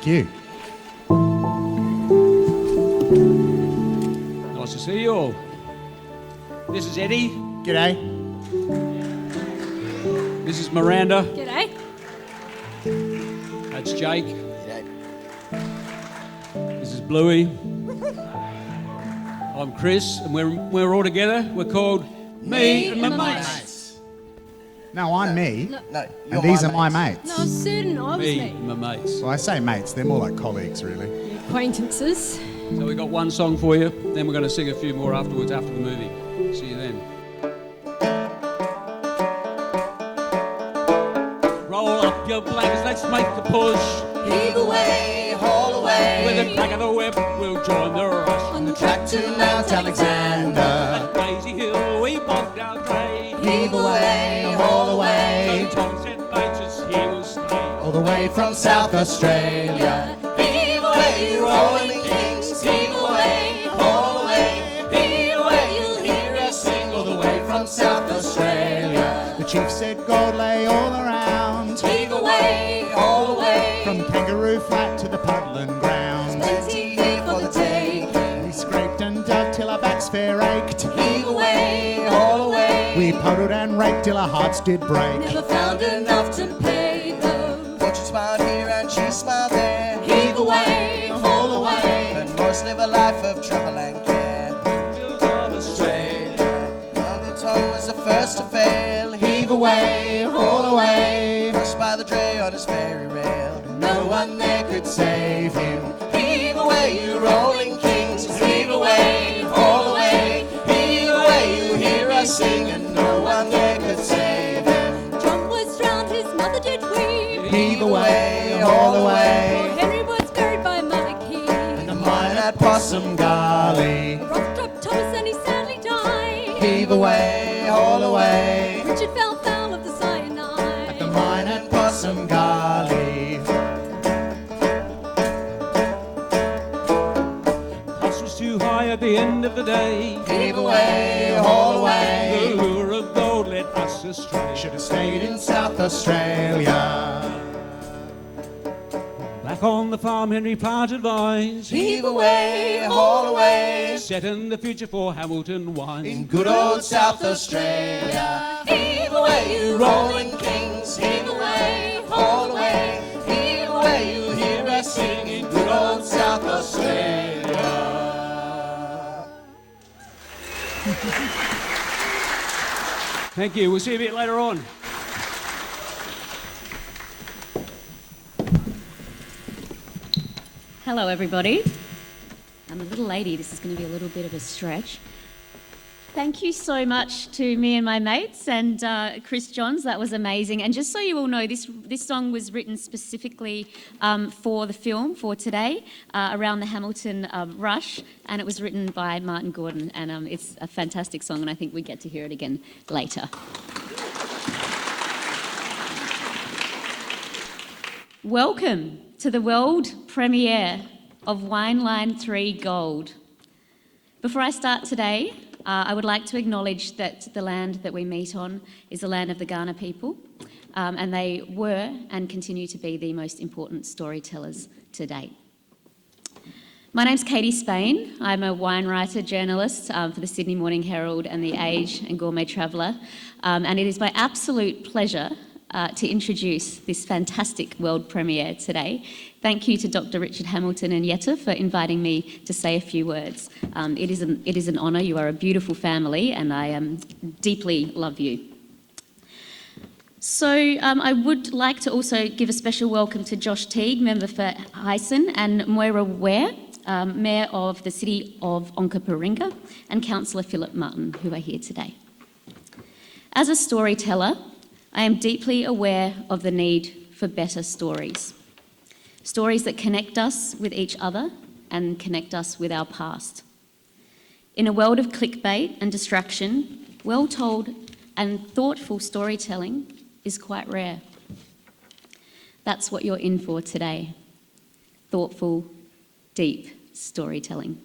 you. Nice to see you all. This is Eddie. G'day. This is Miranda. G'day. That's Jake. This is Bluey. I'm Chris, and we're all together. We're called Me and My Mates. No, I'm me. No, And these are my mates. No, certain I was Me me. and My Mates. Well, I say mates, they're more like colleagues, really. Acquaintances. So we got one song for you, then we're going to sing a few more afterwards after the movie. See you then. Roll up your blankets, let's make a push. Heave away, haul away. With a crack of the whip, we'll join the rush. On the track to Mount Alexander. At Daisy Hill, we bogged our dray. Heave away, haul away. So Tom said, Nature's here will stay. All the way from South Australia. Heave away, you rolling kings. Heave away, haul away. Heave away, you'll hear us sing. All the way from South Australia. The chief said gold lay all around. Heave away, haul away. From Kangaroo Flat to the Puddland ground. Plenty here for the taking. We scraped and dug till our backs fair ached. Heave away, haul away. We puddled and raked till our hearts did break. Never found enough to pay though. Fortune smiled here and she smiled there. Heave away, haul away. And most live a life of trouble and care. Hills of Australia. Undertow was the first to fail. Heave away, haul away. Crushed by the dray on his ferry rail. No one there could save him. Heave away, you rolling kings. Heave away, haul away. Heave away, you hear us sing. And no one there could save him. John was drowned, his mother did weep. Heave away, haul away. Poor Henry was buried by Mother Key. The mine at Possum Gully. Rock dropped Thomas and he sadly died. Heave away, haul away. Richard fell foul of the cyanide. The mine at Possum Gully. Cost was too high at the end of the day. Heave away, haul away. The lure of gold led us astray. Should have stayed in South Australia. Back on the farm, Henry planted vines. Heave away, haul away. Set in the future for Hamilton wine. In good old South Australia. Heave away, you rolling kings. Heave away, haul away. Heave away, you hear us sing in good old South Australia. Thank you. We'll see you a bit later on. Hello, everybody. I'm a little lady. This is going to be a little bit of a stretch. Thank you so much to Me and My Mates and Chris Johns. That was amazing. And just so you all know, this song was written specifically for the film, for today, around the Hamilton rush. And it was written by Martin Gordon. And it's a fantastic song, and I think we get to hear it again later. Welcome to the world premiere of WineLine3 Gold. Before I start today, I would like to acknowledge that the land that we meet on is the land of the Kaurna people, and they were and continue to be the most important storytellers to date. My name's Katie Spain. I'm a wine writer, journalist for the Sydney Morning Herald and The Age and Gourmet Traveller, and it is my absolute pleasure to introduce this fantastic world premiere today. Thank you to Dr. Richard Hamilton and Yetta for inviting me to say a few words. It is an honour. You are a beautiful family, and I deeply love you. So I would like to also give a special welcome to Josh Teague, member for Hyson, and Moira Ware, Mayor of the City of Onkaparinga, and Councillor Philip Martin, who are here today. As a storyteller, I am deeply aware of the need for better stories. Stories that connect us with each other and connect us with our past. In a world of clickbait and distraction, well-told and thoughtful storytelling is quite rare. That's what you're in for today. Thoughtful, deep storytelling.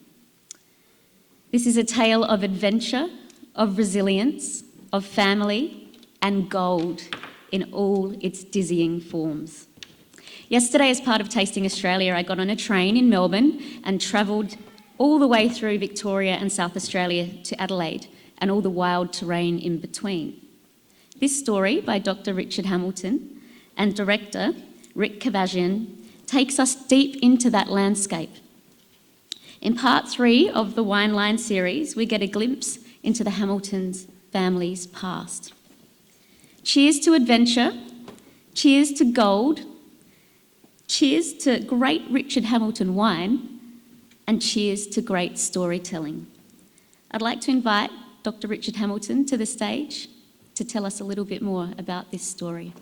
This is a tale of adventure, of resilience, of family, and gold in all its dizzying forms. Yesterday, as part of Tasting Australia, I got on a train in Melbourne and travelled all the way through Victoria and South Australia to Adelaide and all the wild terrain in between. This story by Dr. Richard Hamilton and director Rick Kavajian takes us deep into that landscape. In part 3 of the WineLine series, we get a glimpse into the Hamiltons' family's past. Cheers to adventure, cheers to gold, cheers to great Richard Hamilton wine, and cheers to great storytelling. I'd like to invite Dr. Richard Hamilton to the stage to tell us a little bit more about this story.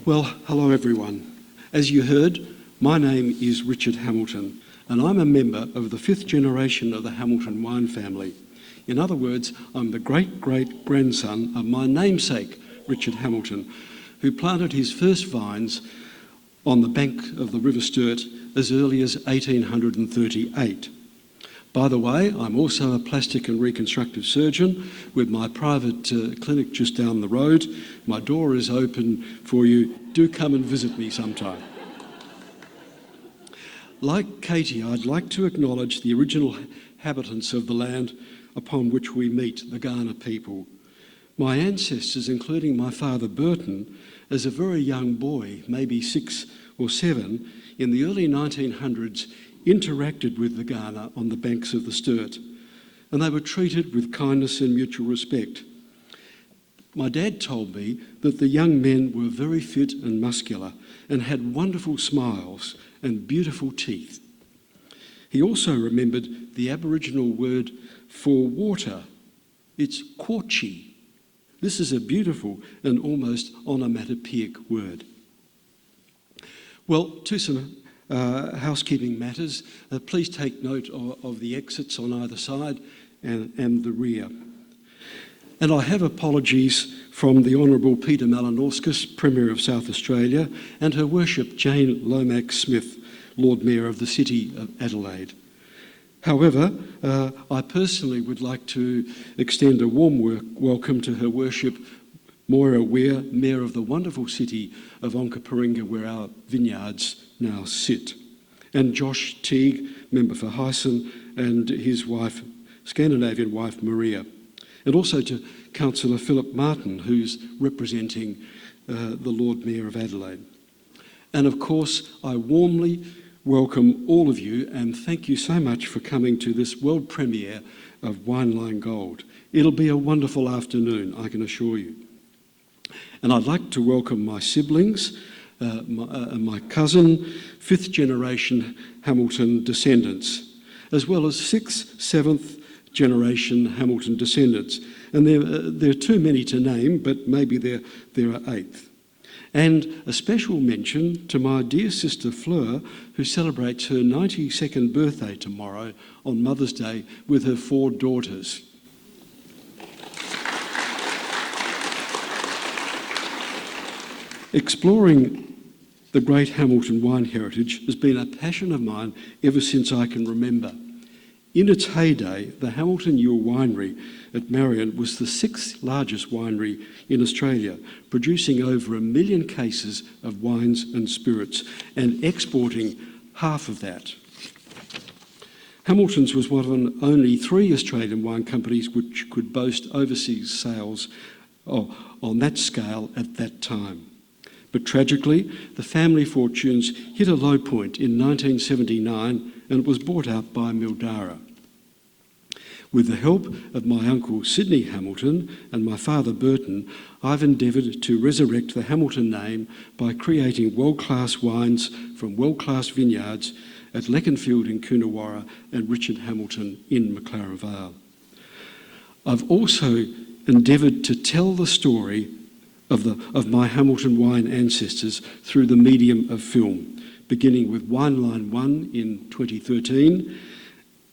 Well, hello everyone. As you heard, my name is Richard Hamilton, and I'm a member of the 5th generation of the Hamilton wine family. In other words, I'm the great-great-grandson of my namesake, Richard Hamilton, who planted his first vines on the bank of the River Sturt as early as 1838. By the way, I'm also a plastic and reconstructive surgeon with my private clinic just down the road. My door is open for you. Do come and visit me sometime. Like Katie, I'd like to acknowledge the original inhabitants of the land upon which we meet, the Kaurna people. My ancestors, including my father Burton, as a very young boy, maybe 6 or 7, in the early 1900s, interacted with the Kaurna on the banks of the Sturt, and they were treated with kindness and mutual respect. My dad told me that the young men were very fit and muscular and had wonderful smiles and beautiful teeth. He also remembered the Aboriginal word for water. It's quarchi. This is a beautiful and almost onomatopoeic word. Well, to some housekeeping matters. Please take note of the exits on either side and the rear. And I have apologies from the Honourable Peter Malinauskas, Premier of South Australia, and Her Worship Jane Lomax-Smith, Lord Mayor of the City of Adelaide. However, I personally would like to extend a warm welcome to Her Worship Moira Weir, Mayor of the wonderful city of Onkaparinga, where our vineyards now sit, and Josh Teague, Member for Hyson, and his wife, Scandinavian wife Maria, and also to Councillor Philip Martin, who's representing the Lord Mayor of Adelaide. And of course, I warmly welcome all of you and thank you so much for coming to this world premiere of WineLine Gold. It'll be a wonderful afternoon, I can assure you. And I'd like to welcome my siblings, my cousin, 5th generation Hamilton descendants, as well as 6th, 7th generation Hamilton descendants. And there are too many to name, but maybe there are 8th. And a special mention to my dear sister Fleur, who celebrates her 92nd birthday tomorrow on Mother's Day with her 4 daughters. Exploring the great Hamilton wine heritage has been a passion of mine ever since I can remember. In its heyday, the Hamilton Ewell Winery at Marion was the 6th largest winery in Australia, producing over 1 million cases of wines and spirits and exporting half of that. Hamilton's was one of only 3 Australian wine companies which could boast overseas sales on that scale at that time. But tragically, the family fortunes hit a low point in 1979 and it was bought out by Mildara. With the help of my uncle Sidney Hamilton and my father Burton, I've endeavoured to resurrect the Hamilton name by creating world-class wines from world-class vineyards at Leconfield in Coonawarra and Richard Hamilton in McLaren Vale. I've also endeavoured to tell the story of my Hamilton wine ancestors through the medium of film, beginning with WineLine 1 in 2013,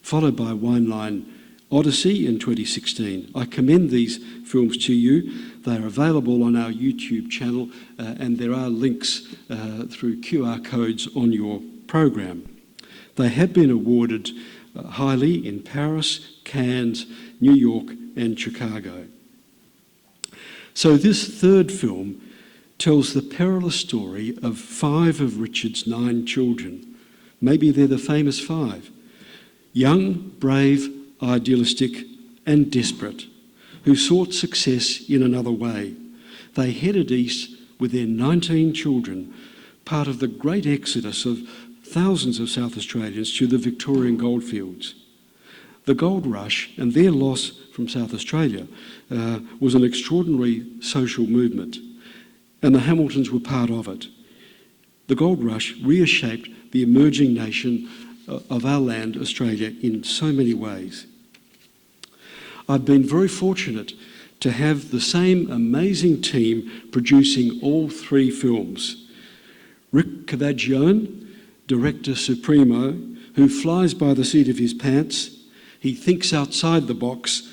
followed by WineLine Odyssey in 2016. I commend these films to you. They are available on our YouTube channel and there are links through QR codes on your program. They have been awarded highly in Paris, Cannes, New York and Chicago. So this third film tells the perilous story of 5 of Richard's 9 children. Maybe they're the famous 5. Young, brave, idealistic and desperate, who sought success in another way. They headed east with their 19 children, part of the great exodus of thousands of South Australians to the Victorian goldfields. The gold rush and their loss from South Australia was an extraordinary social movement, and the Hamiltons were part of it. The gold rush reshaped the emerging nation of our land, Australia, in so many ways. I've been very fortunate to have the same amazing team producing all 3 films. Rick Cavagione, Director Supremo, who flies by the seat of his pants. He thinks outside the box,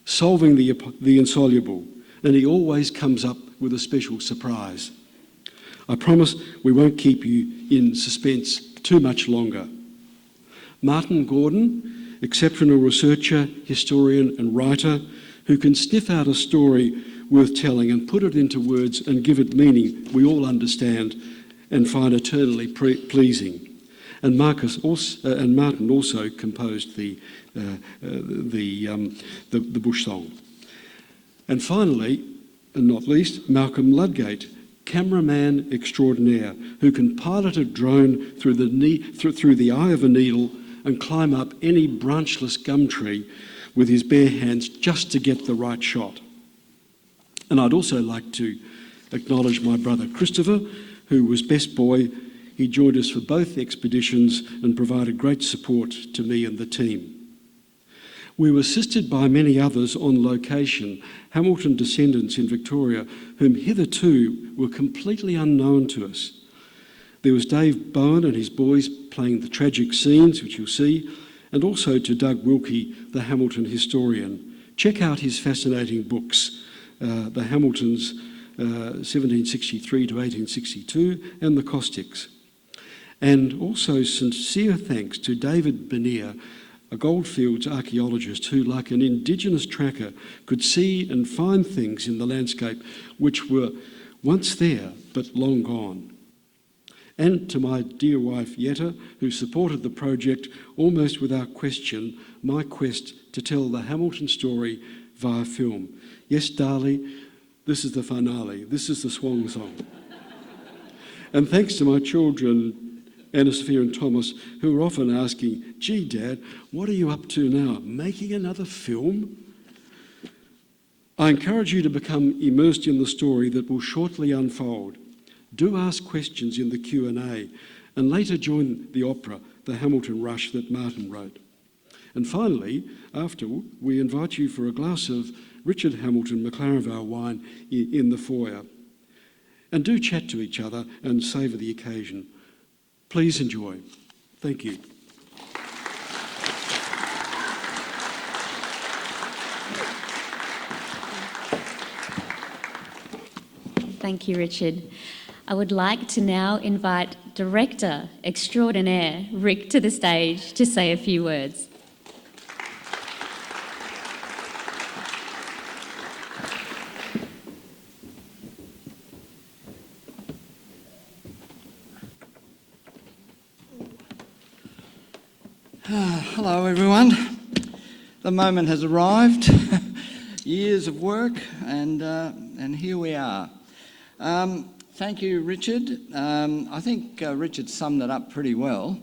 solving the insoluble, and he always comes up with a special surprise. I promise we won't keep you in suspense too much longer. Martin Gordon, exceptional researcher, historian and writer who can sniff out a story worth telling and put it into words and give it meaning we all understand and find eternally pleasing. And Martin also composed the bush song. And finally, and not least, Malcolm Ludgate, cameraman extraordinaire, who can pilot a drone through the eye of a needle and climb up any branchless gum tree with his bare hands just to get the right shot. And I'd also like to acknowledge my brother Christopher, who was best boy. He joined us for both expeditions and provided great support to me and the team. We were assisted by many others on location, Hamilton descendants in Victoria, whom hitherto were completely unknown to us. There was Dave Bowen and his boys playing the tragic scenes, which you'll see, and also to Doug Wilkie, the Hamilton historian. Check out his fascinating books, The Hamiltons, 1763 to 1862, and The Caustics. And also sincere thanks to David Benier, a goldfields archaeologist who, like an Indigenous tracker, could see and find things in the landscape which were once there but long gone. And to my dear wife Yetta, who supported the project almost without question, my quest to tell the Hamilton story via film. Yes, darling, this is the finale, this is the swan song. And thanks to my children, Anna Sophia and Thomas, who are often asking, gee, Dad, what are you up to now? Making another film? I encourage you to become immersed in the story that will shortly unfold. Do ask questions in the Q&A and later join the opera, The Hamilton Rush, that Martin wrote. And finally, after, we invite you for a glass of Richard Hamilton McLaren Vale wine in the foyer. And do chat to each other and savour the occasion. Please enjoy. Thank you. Thank you, Richard. I would like to now invite Director Extraordinaire Rick to the stage to say a few words. Hello everyone. The moment has arrived. Years of work and here we are. Thank you, Richard. I think Richard summed it up pretty well.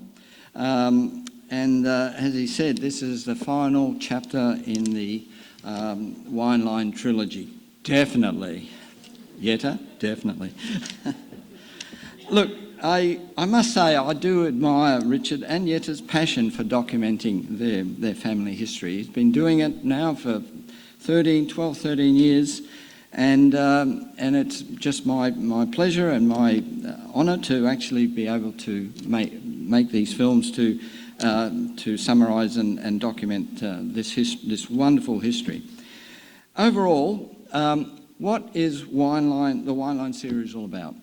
As he said, this is the final chapter in the WineLine trilogy. Definitely. Yetta? Definitely. Look, I must say I do admire Richard and Yetta's passion for documenting their family history. He's been doing it now for 12, 13 years. And it's just my pleasure and my honour to actually be able to make these films to to summarise and document this wonderful history. Overall, what is the WineLine series all about?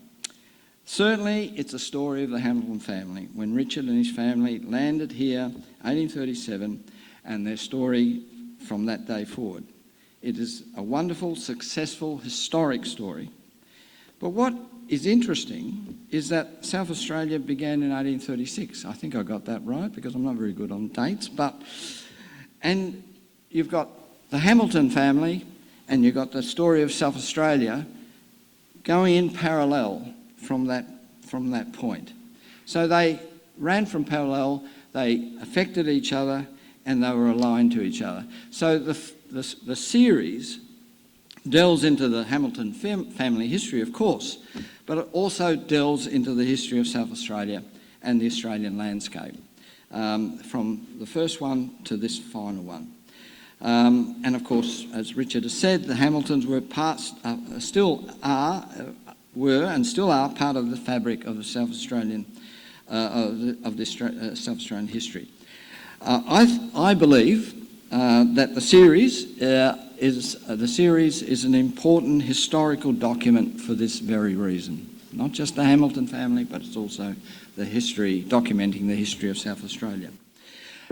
Certainly, it's a story of the Hamilton family, when Richard and his family landed here, 1837, and their story from that day forward. It is a wonderful, successful, historic story. But what is interesting is that South Australia began in 1836. I think I got that right because I'm not very good on dates. And you've got the Hamilton family and you've got the story of South Australia going in parallel from that point. So they ran from parallel, they affected each other, and they were aligned to each other. So the series delves into the Hamilton family history, of course, but it also delves into the history of South Australia and the Australian landscape, from the first one to this final one. And of course, as Richard has said, the Hamiltons were still are part of the fabric of the South Australian South Australian history. I believe that the series is an important historical document for this very reason. Not just the Hamilton family, but it's also the history, documenting the history of South Australia.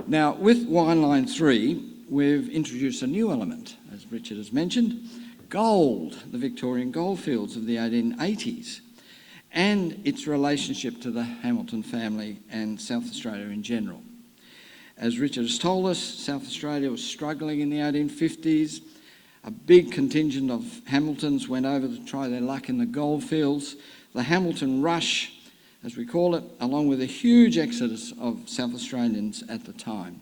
Now, with WineLine3, we've introduced a new element, as Richard has mentioned, gold, the Victorian goldfields of the 1880s, and its relationship to the Hamilton family and South Australia in general. As Richard has told us, South Australia was struggling in the 1850s. A big contingent of Hamiltons went over to try their luck in the goldfields. The Hamilton Rush, as we call it, along with a huge exodus of South Australians at the time.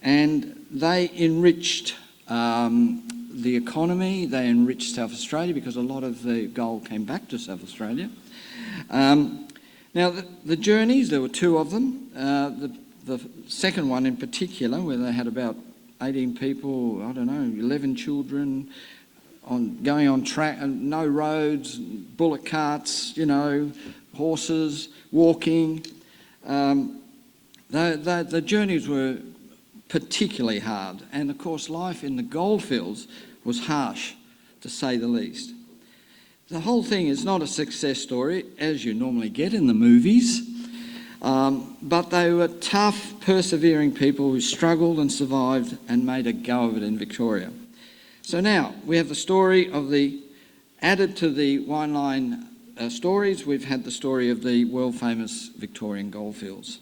And they enriched the economy, they enriched South Australia because a lot of the gold came back to South Australia. Now, the journeys, there were two of them. The second one in particular, where they had about 18 people, 11 children, going on track, no roads, bullock carts, horses, walking. The journeys were particularly hard, and of course life in the goldfields was harsh, to say the least. The whole thing is not a success story, as you normally get in the movies, but they were tough, persevering people who struggled and survived and made a go of it in Victoria. So now we have the story of added to the WineLine stories, we've had the story of the world famous Victorian goldfields.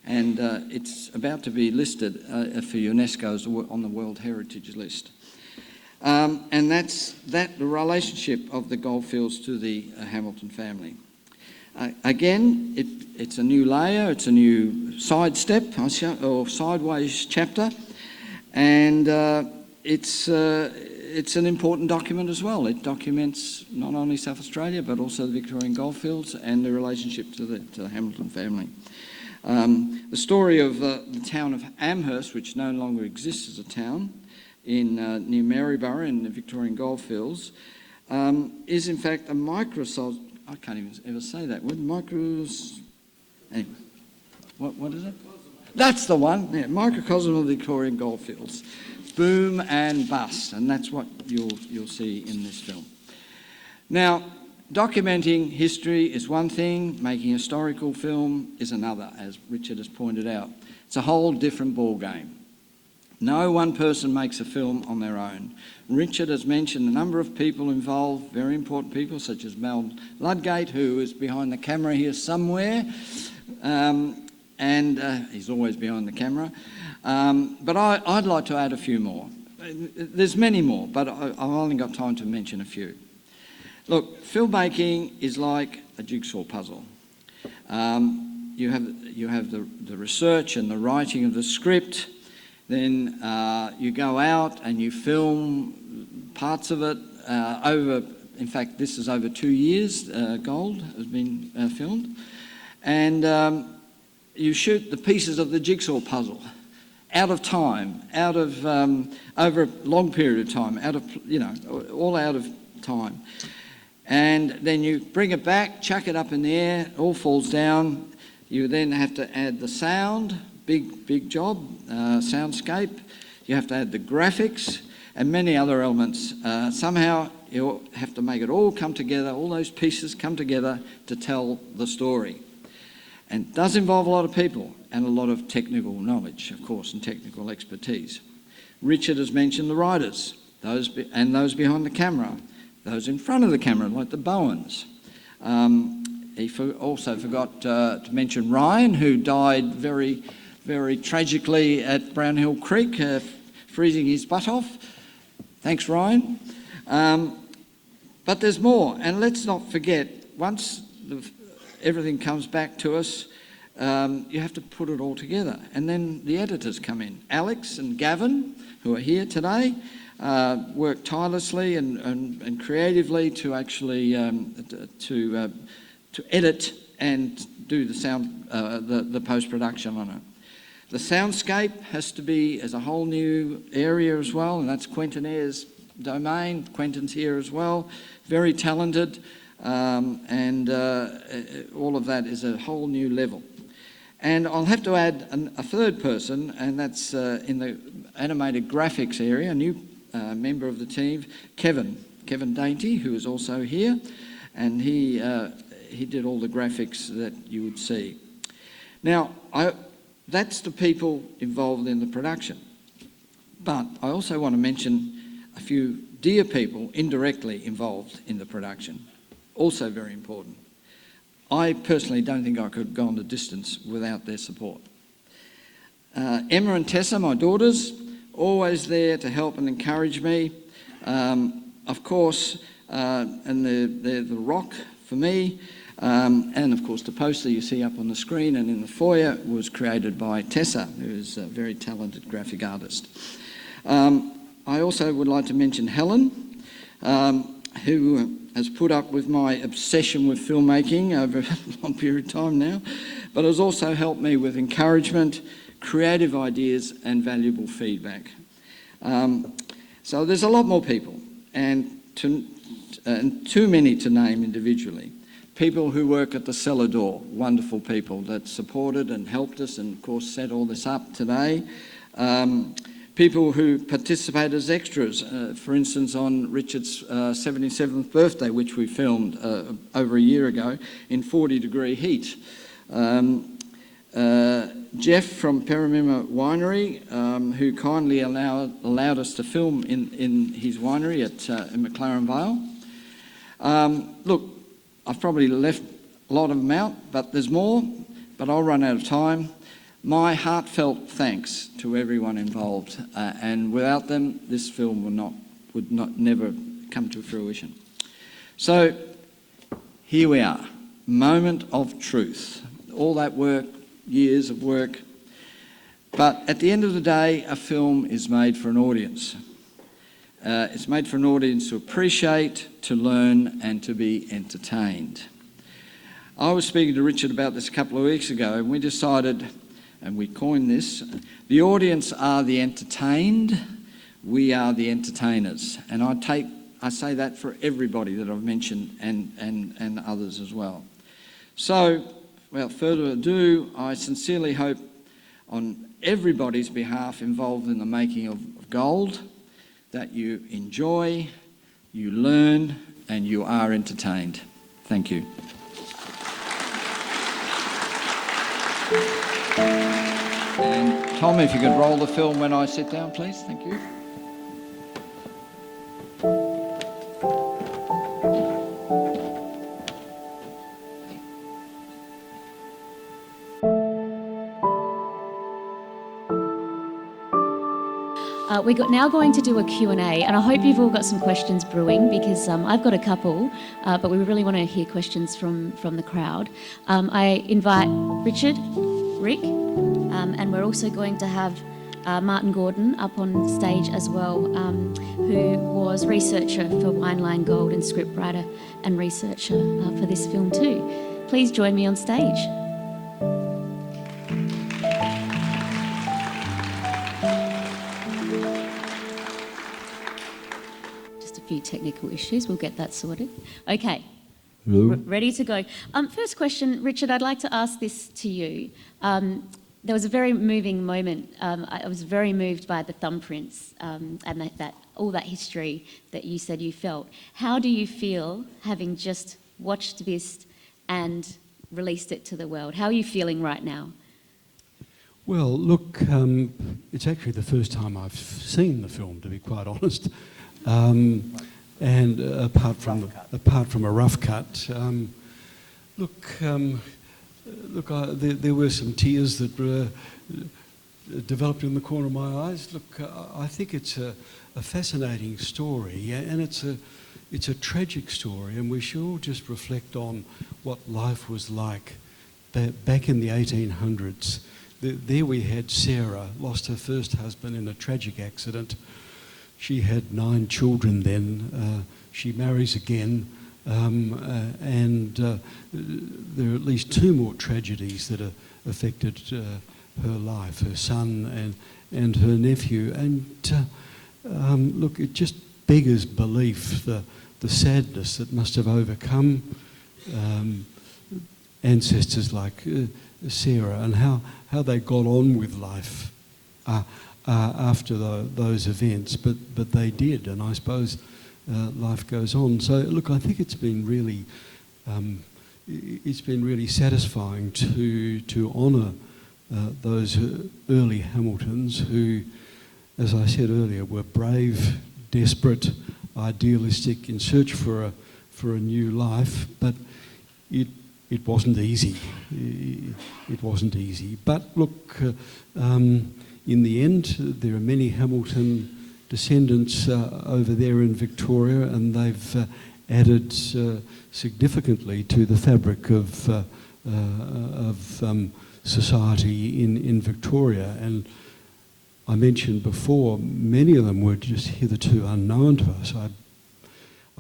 And it's about to be listed for UNESCO's on the World Heritage List. And that's the relationship of the goldfields to the Hamilton family. Again, it's a new layer, it's a new sidestep or sideways chapter, and it's an important document as well. It documents not only South Australia but also the Victorian goldfields and the relationship to the Hamilton family. The story of the town of Amherst, which no longer exists as a town, near Maryborough in the Victorian goldfields, is in fact a microcosm. I can't even ever say that word. Anyway, what is it? That's the one. Yeah, microcosm of the Victorian goldfields, boom and bust, and that's what you'll see in this film. Now, documenting history is one thing, making a historical film is another, as Richard has pointed out. It's a whole different ball game. No one person makes a film on their own. Richard has mentioned a number of people involved, very important people, such as Mel Ludgate, who is behind the camera here somewhere, and he's always behind the camera. But I'd like to add a few more. There's many more, but I've only got time to mention a few. Look, filmmaking is like a jigsaw puzzle. You have the research and the writing of the script. Then you go out and you film parts of it in fact, this is over 2 years, Gold has been filmed. And you shoot the pieces of the jigsaw puzzle out of time, over a long period of time, all out of time. And then you bring it back, chuck it up in the air, it all falls down. You then have to add the sound, big job, soundscape. You have to add the graphics and many other elements. Somehow you have to make it all come together, all those pieces come together to tell the story. And it does involve a lot of people and a lot of technical knowledge, of course, and technical expertise. Richard has mentioned the writers, those behind the camera, those in front of the camera, like the Bowens. He also forgot to mention Ryan, who died very, very tragically at Brownhill Creek, freezing his butt off. Thanks, Ryan. But there's more, and let's not forget, once everything comes back to us, you have to put it all together. And then the editors come in. Alex and Gavin, who are here today, work tirelessly and creatively to actually to edit and do the sound, the post-production on it. The soundscape has to be as a whole new area as well, and that's Quentin Ayre's domain. Quentin's here as well, very talented, and all of that is a whole new level. And I'll have to add a third person, and that's in the animated graphics area, a new member of the team, Kevin Dainty, who is also here, and he did all the graphics that you would see. Now, that's the people involved in the production. But I also want to mention a few dear people indirectly involved in the production, also very important. I personally don't think I could go on the distance without their support. Emma and Tessa, my daughters, always there to help and encourage me. Of course, and they're the rock for me. And of course the poster you see up on the screen and in the foyer was created by Tessa, who is a very talented graphic artist. I also would like to mention Helen, who has put up with my obsession with filmmaking over a long period of time now, but has also helped me with encouragement, creative ideas and valuable feedback. So there's a lot more people, and too many to name individually. People who work at the cellar door, wonderful people that supported and helped us and of course set all this up today. People who participate as extras, for instance on Richard's 77th birthday, which we filmed over a year ago in 40-degree heat. Jeff from Paramima Winery, who kindly allowed us to film in his winery in McLaren Vale. Look, I've probably left a lot of them out, but there's more, but I'll run out of time. My heartfelt thanks to everyone involved, and without them, this film would never come to fruition. So here we are, moment of truth. All that work, years of work, but at the end of the day, a film is made for an audience. It's made for an audience to appreciate, to learn, and to be entertained. I was speaking to Richard about this a couple of weeks ago, and we decided, and we coined this, the audience are the entertained, we are the entertainers. And I say that for everybody that I've mentioned and others as well. So, without further ado, I sincerely hope on everybody's behalf involved in the making of Gold that you enjoy, you learn, and you are entertained. Thank you. And Tom, if you could roll the film when I sit down, please. Thank you. We're now going to do a Q&A, and I hope you've all got some questions brewing, because I've got a couple, but we really want to hear questions from the crowd. I invite Richard, Rick, and we're also going to have Martin Gordon up on stage as well, who was researcher for WineLine3 Gold and scriptwriter and researcher for this film too. Please join me on stage. Few technical issues, we'll get that sorted. Okay, ready to go. First question, Richard, I'd like to ask this to you. there was a very moving moment. I was very moved by the thumbprints and that all that history that you said you felt. How do you feel having just watched this and released it to the world? How are you feeling right now? Well, look, it's actually the first time I've seen the film, to be quite honest. And apart from a rough cut, there were some tears that developed in the corner of my eyes. Look, I think it's a fascinating story, and it's a tragic story, and we should all just reflect on what life was like back in the 1800s. There we had Sarah, lost her first husband in a tragic accident. She had 9 children then. She marries again, and there are at least 2 more tragedies that have affected her life, her son and her nephew. And look, it just beggars belief, the sadness that must have overcome ancestors like Sarah, and how they got on with life after those events, but they did, and I suppose life goes on. So look, I think it's been really satisfying to honour those early Hamiltons who, as I said earlier, were brave, desperate, idealistic, in search for a new life, but it wasn't easy. It wasn't easy. But look, in the end, there are many Hamilton descendants over there in Victoria, and they've added significantly to the fabric of society in Victoria. And I mentioned before, many of them were just hitherto unknown to us. I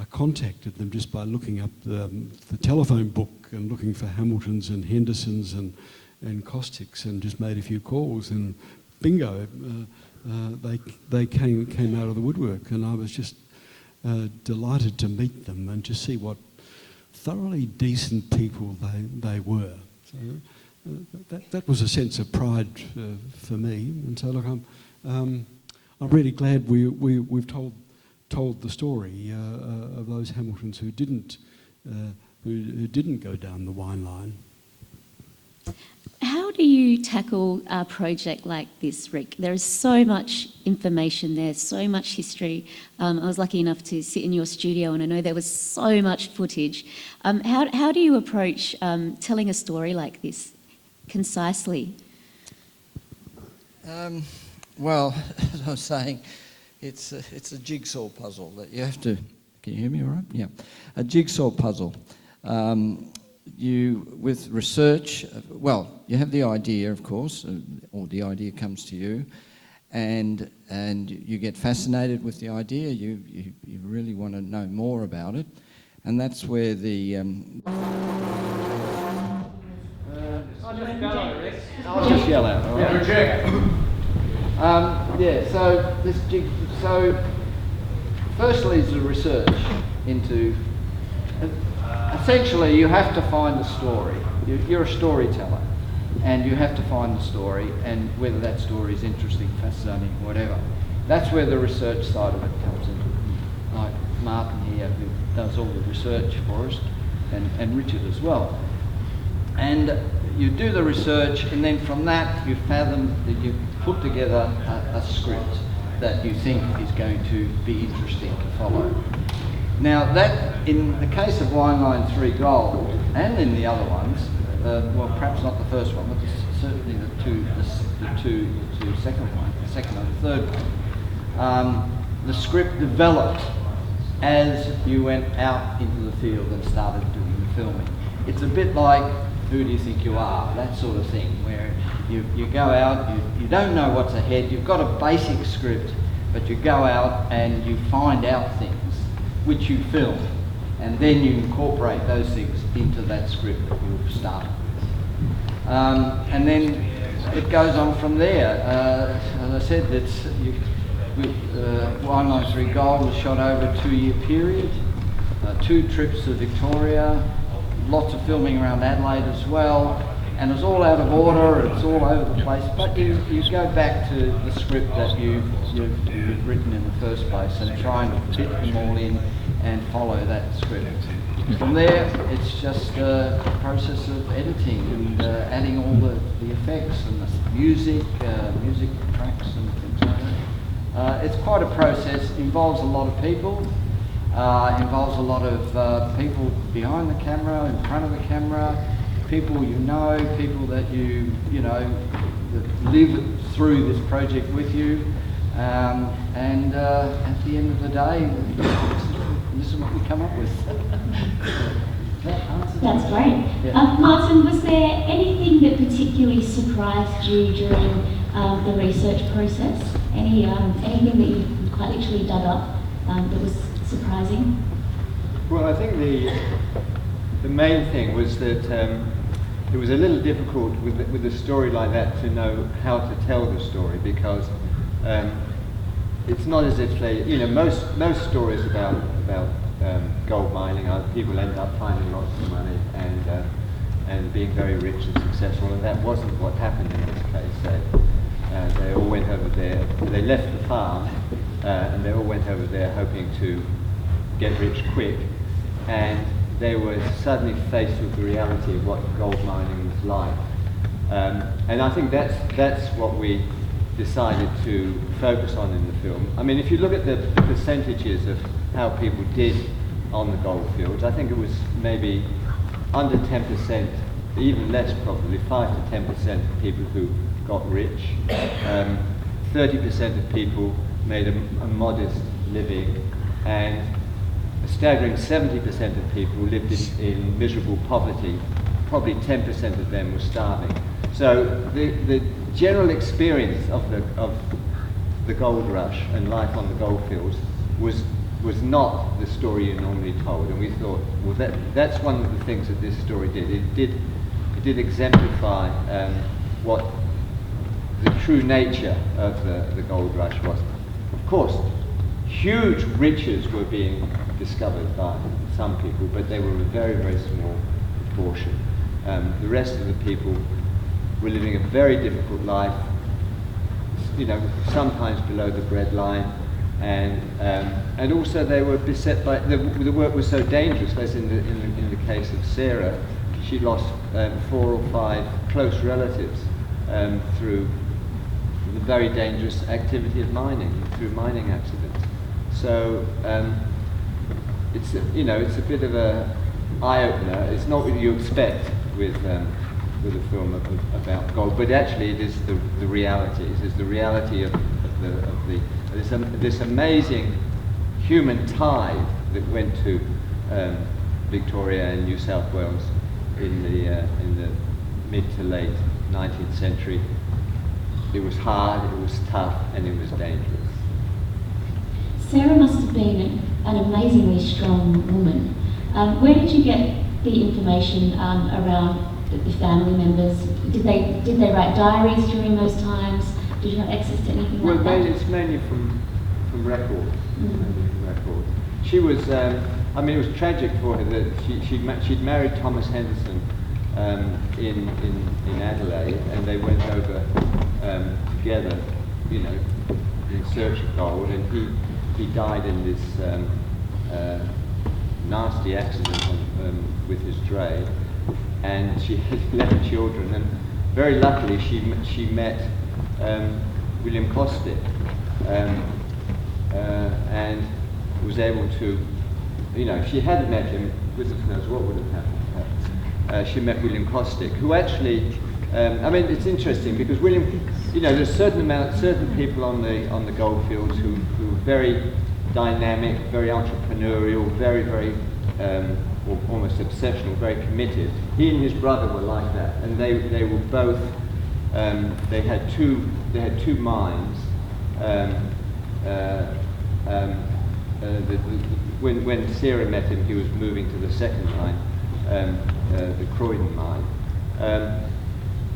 contacted them just by looking up the telephone book and looking for Hamiltons and Hendersons and Caustics, and just made a few calls, and bingo, they came out of the woodwork, and I was just delighted to meet them and to see what thoroughly decent people they were. So that was a sense of pride for me, and so look, I'm really glad we've told the story of those Hamiltons who didn't go down the wine line. How do you tackle a project like this, Rick? There is so much information there, so much history. I was lucky enough to sit in your studio, and I know there was so much footage. How do you approach telling a story like this concisely? Well, as I was saying, it's a jigsaw puzzle that you have to... Can you hear me all right? Yeah. A jigsaw puzzle. With research, well, you have the idea, of course, or the idea comes to you, and you get fascinated with the idea. You really want to know more about it, and that's where the... I'll just yell out, all right? So firstly is the research into... Essentially, you have to find the story. You're a storyteller, and you have to find the story, and whether that story is interesting, fascinating, whatever. That's where the research side of it comes in. Like Martin here, who does all the research for us, and Richard as well. And you do the research, and then from that you fathom that you put together a script that you think is going to be interesting to follow. Now that, in the case of WineLine3 Gold, and in the other ones, well, perhaps not the first one, but certainly the two second one, the second and the third one, the script developed as you went out into the field and started doing the filming. It's a bit like Who Do You Think You Are, that sort of thing, where you go out, you don't know what's ahead, you've got a basic script, but you go out and you find out things which you film, and then you incorporate those things into that script that you've started with. And then it goes on from there. As I said, WineLine3 Gold was shot over a 2-year period, 2 trips to Victoria, lots of filming around Adelaide as well, and it's all out of order, it's all over the place, but you go back to the script that you've written in the first place and try and fit them all in and follow that script. From there, it's just a process of editing and adding all the effects and the music tracks and things like that. It's quite a process, involves a lot of people, involves a lot of people behind the camera, in front of the camera, people you know, people that you know, that live through this project with you. And at the end of the day, this is what we come up with. That's great. Yeah. Martin, was there anything that particularly surprised you during the research process? Anything that you quite literally dug up that was surprising? Well, I think the main thing was that it was a little difficult with a story like that to know how to tell the story, because it's not as if they, you know, most stories about gold mining are people end up finding lots of money and being very rich and successful, and that wasn't what happened in this case. They all went over there. They left the farm and they all went over there hoping to get rich quick, and they were suddenly faced with the reality of what gold mining was like. And I think that's what we decided to focus on in the film. I mean, if you look at the percentages of how people did on the gold fields, I think it was maybe under 10%, even less probably, 5 to 10% of people who got rich. 30% of people made a modest living, and a staggering 70% of people lived in miserable poverty. Probably 10% of them were starving. So the general experience of the gold rush and life on the gold fields was not the story you normally told, and we thought, well, that's one of the things that this story did. It did exemplify what the true nature of the gold rush was. Of course, huge riches were being discovered by some people, but they were a very, very small proportion. The rest of the people were living a very difficult life, you know, sometimes below the breadline, and also they were beset by the work was so dangerous. As in the case of Sarah, she lost 4 or 5 close relatives through the very dangerous activity of mining, through mining accidents. So it's a bit of a eye-opener. It's not what you expect with a film about gold, but actually it is the reality. It is the reality of this amazing human tide that went to Victoria and New South Wales in the mid to late 19th century. It was hard, it was tough, and it was dangerous. Sarah must have been an amazingly strong woman. Where did you get the information around the family members? Did they write diaries during those times? Did you have access to anything like that? Well, it's mainly from records. Mainly from records. She was, it was tragic for her that she'd married Thomas Henderson in Adelaide, and they went over together, in search of gold, and he died in this nasty accident with his dray, and she had 11 children, and very luckily she met William Costick, and was able to, if she hadn't met him, goodness knows what would have happened. She met William Costick, who actually, it's interesting because William, there's certain people on the gold fields who are very dynamic, very entrepreneurial, very, very, or almost obsessional, very committed. He and his brother were like that, and they were both. They had two mines. When Sarah met him, he was moving to the second mine, the Croydon mine.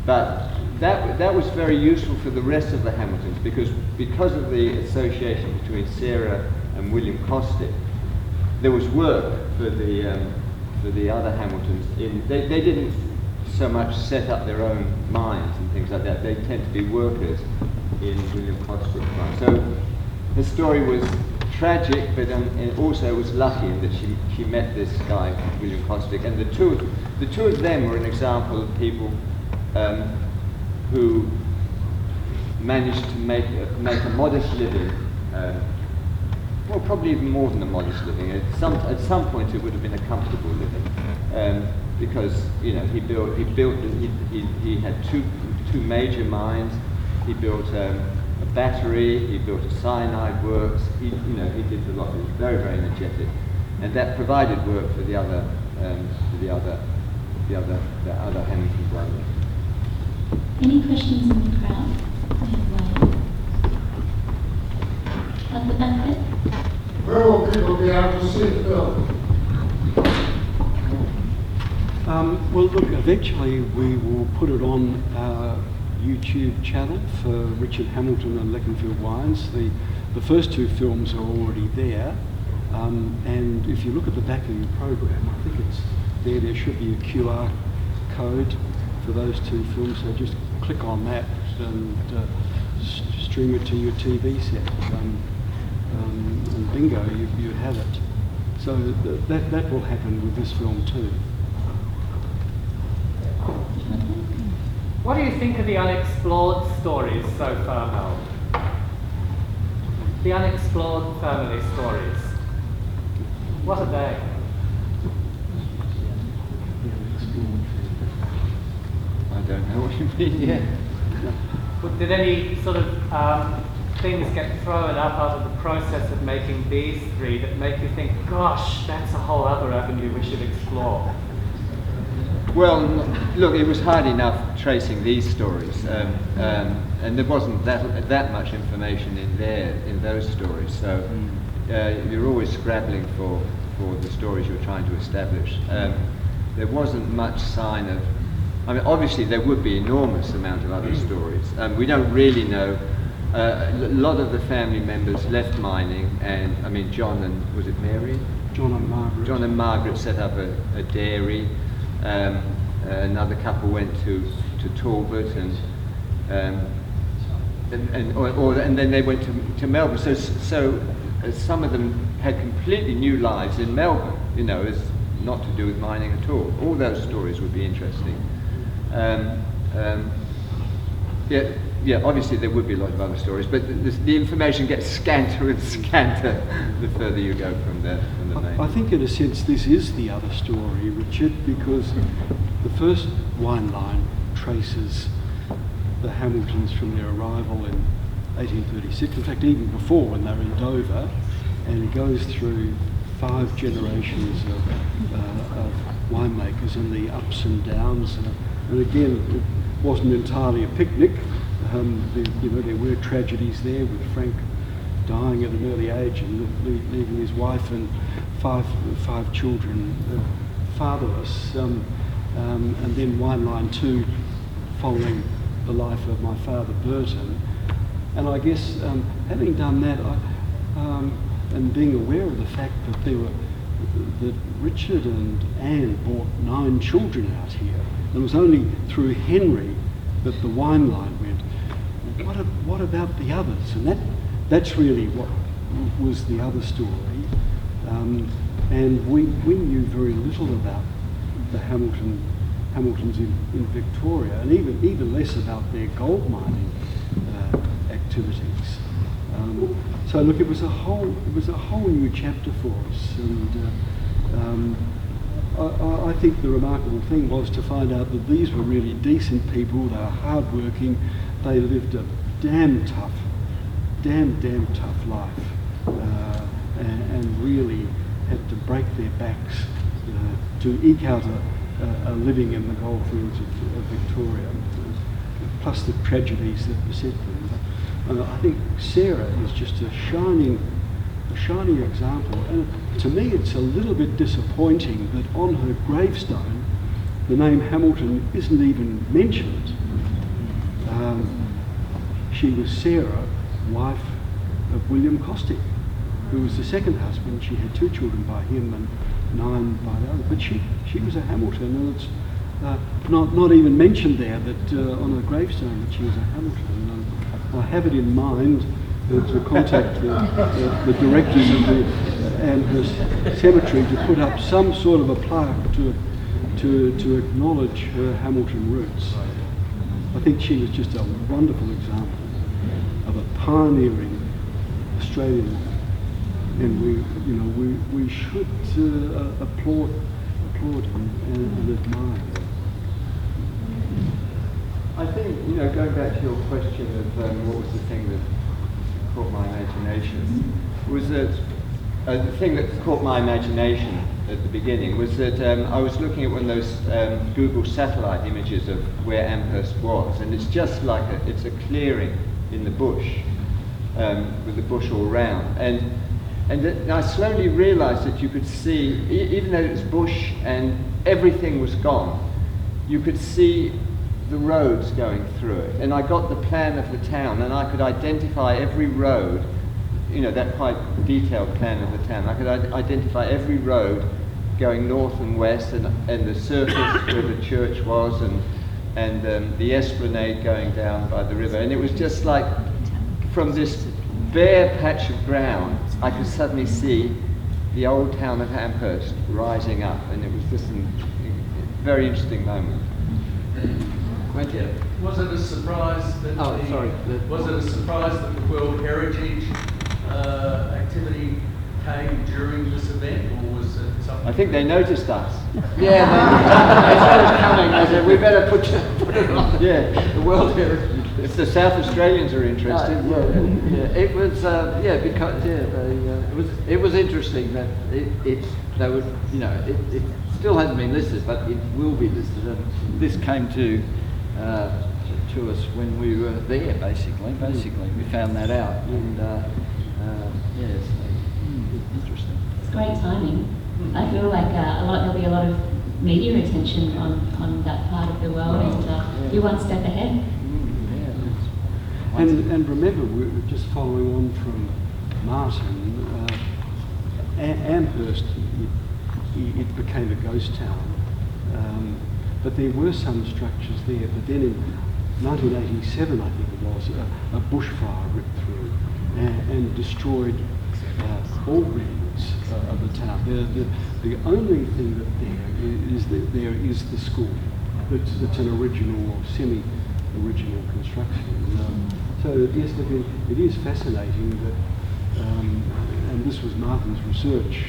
But that was very useful for the rest of the Hamiltons because of the association between Sarah and William Costick. There was work for the other Hamiltons. They didn't so much set up their own mines and things like that. They tend to be workers in William Costick's mine. So the story was tragic, but and also was lucky in that she met this guy, William Costick, and the two of them were an example of people who managed to make a modest living. Well, probably even more than a modest living. At some point, it would have been a comfortable living, because he had two major mines. He built a battery. He built a cyanide works. He did a lot. He was very, very energetic, and that provided work for the other Hamilton brothers. Any questions in the crowd? At the back there? Where will people be able to see the film? Well, look, eventually we will put it on our YouTube channel for Richard Hamilton and Leconfield Wines. The first two films are already there, and if you look at the back of your program, I think it's there. There should be a QR code for those two films, so just click on that and stream it to your TV set. And bingo, you have it. So that will happen with this film too. What do you think of the unexplored stories so far, Mel? The unexplored family stories. What are they? I don't know what you mean yet. Did any sort of things get thrown up out of the process of making these three that make you think, gosh, that's a whole other avenue we should explore? Well, look, it was hard enough tracing these stories, and there wasn't that much information in those stories. So you're always scrabbling for the stories you're trying to establish. There wasn't much sign of. I mean, obviously there would be enormous amount of other stories. We don't really know. A lot of the family members left mining, and I mean, John and was it Mary? John and Margaret. John and Margaret set up a dairy. Another couple went to Talbot, and then they went to Melbourne. So some of them had completely new lives in Melbourne. As not to do with mining at all. All those stories would be interesting. Yeah, obviously there would be a lot of other stories, but the information gets scanter and scanter the further you go from the main. I think in a sense this is the other story, Richard, because the first wine line traces the Hamiltons from their arrival in 1836, in fact even before when they were in Dover, and it goes through 5 generations of winemakers and the ups and downs, and again it wasn't entirely a picnic. There were tragedies there, with Frank dying at an early age and leaving his wife and five children fatherless, and then WineLine3 following the life of my father Burton. And I guess having done that, and being aware of the fact that Richard and Anne brought 9 children out here, and it was only through Henry that the wine line went. What about the others? And that's really what was the other story. And we knew very little about the Hamiltons in Victoria, and even less about their gold mining activities. So look, it was a whole new chapter for us, and I think the remarkable thing was to find out that these were really decent people. They were hardworking. They lived a damn tough life, and really had to break their backs to eke out a living in the goldfields of Victoria, plus the tragedies that beset them. I think Sarah is just a shining example, and to me it's a little bit disappointing that on her gravestone the name Hamilton isn't even mentioned. She was Sarah, wife of William Costick, who was the second husband. She had 2 children by him and 9 by the other, but she was a Hamilton, and not even mentioned there that on her gravestone that she was a Hamilton. I have it in mind to contact the directors of the Amherst Cemetery to put up some sort of a plaque to acknowledge her Hamilton roots. I think she was just a wonderful example of a pioneering Australian woman, and we should applaud and admire her. I think, going back to your question of what was the thing that caught my imagination, was that the thing that caught my imagination at the beginning was that I was looking at one of those Google satellite images of where Amherst was, and it's just like it's a clearing in the bush, with the bush all around. And I slowly realised that you could see, even though it was bush and everything was gone, you could see the roads going through it. And I got the plan of the town, and I could identify every road, that quite detailed plan of the town. I could identify every road going north and west, and the circus where the church was, and the esplanade going down by the river. And it was just like, from this bare patch of ground, I could suddenly see the old town of Amherst rising up, and it was just a very interesting moment. Was it a surprise that was it a surprise that the World Heritage activity came during this event, or was it something? I think they noticed us. Yeah, they saw us coming. They said, "We better put it on." Yeah, the World Heritage. If the South Australians are interested, it was because it was interesting that it still hasn't been listed, but it will be listed. And this came to us when we were there. Basically, we found that out, and it's interesting. It's great timing. I feel like there'll be a lot of media attention on that part of the world, and you're one step ahead. And remember, we're just following on from Martin, Amherst, it became a ghost town. But there were some structures there. But then in 1987, I think it was, a bushfire ripped through and destroyed all remnants of the town. The only thing there is the school. It's an original or semi-original construction. So yes, look, it is fascinating that, and this was Martin's research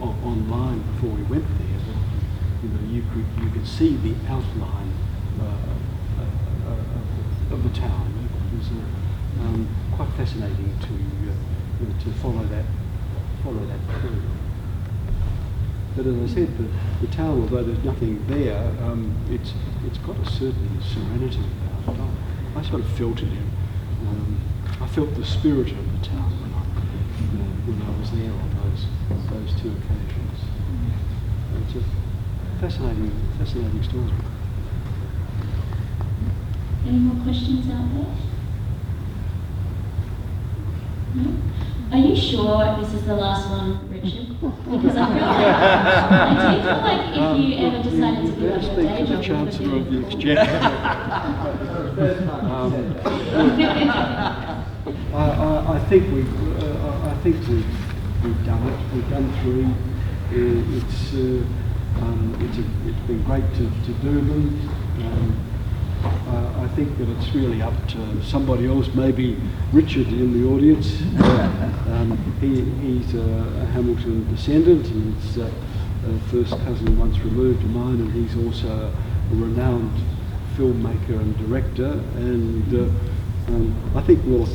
online before we went there. You could see the outline of the town. It was quite fascinating to follow that through. But as I said, the town, although there's nothing there, it's got a certain serenity about it. I sort of felt it. I felt the spirit of the town when I was there on those two occasions. It's a fascinating story. Any more questions out there? No? Are you sure this is the last one, Richard? Because I do feel like if you ever decided to give up your day job, the Chancellor of the Exchequer. I think we've done it. We've done 3. It's been great to do them. I think that it's really up to somebody else, maybe Richard in the audience. He's a Hamilton descendant, and his first cousin once removed of mine, and he's also a renowned filmmaker and director. And I think we'll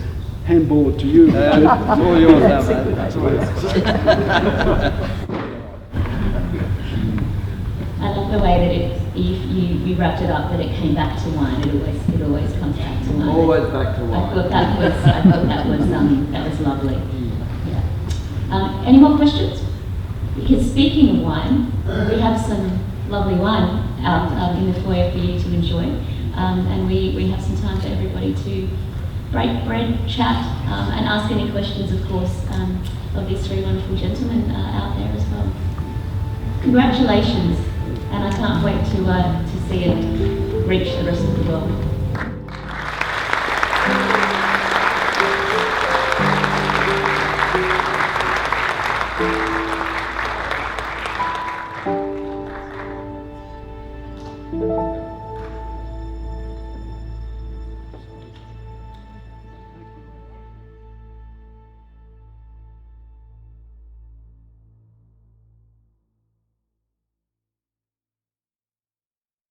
handball it to you. It's all yours now, man. I love the way that you wrapped it up, that it came back to wine. It always comes back to wine. Always back to wine. I thought that was lovely. Yeah. Any more questions? Because speaking of wine, we have some lovely wine out in the foyer for you to enjoy, and we have some time for everybody to break bread, chat, and ask any questions, of course, of these 3 wonderful gentlemen out there as well. Congratulations. And I can't wait to see it reach the rest of the world.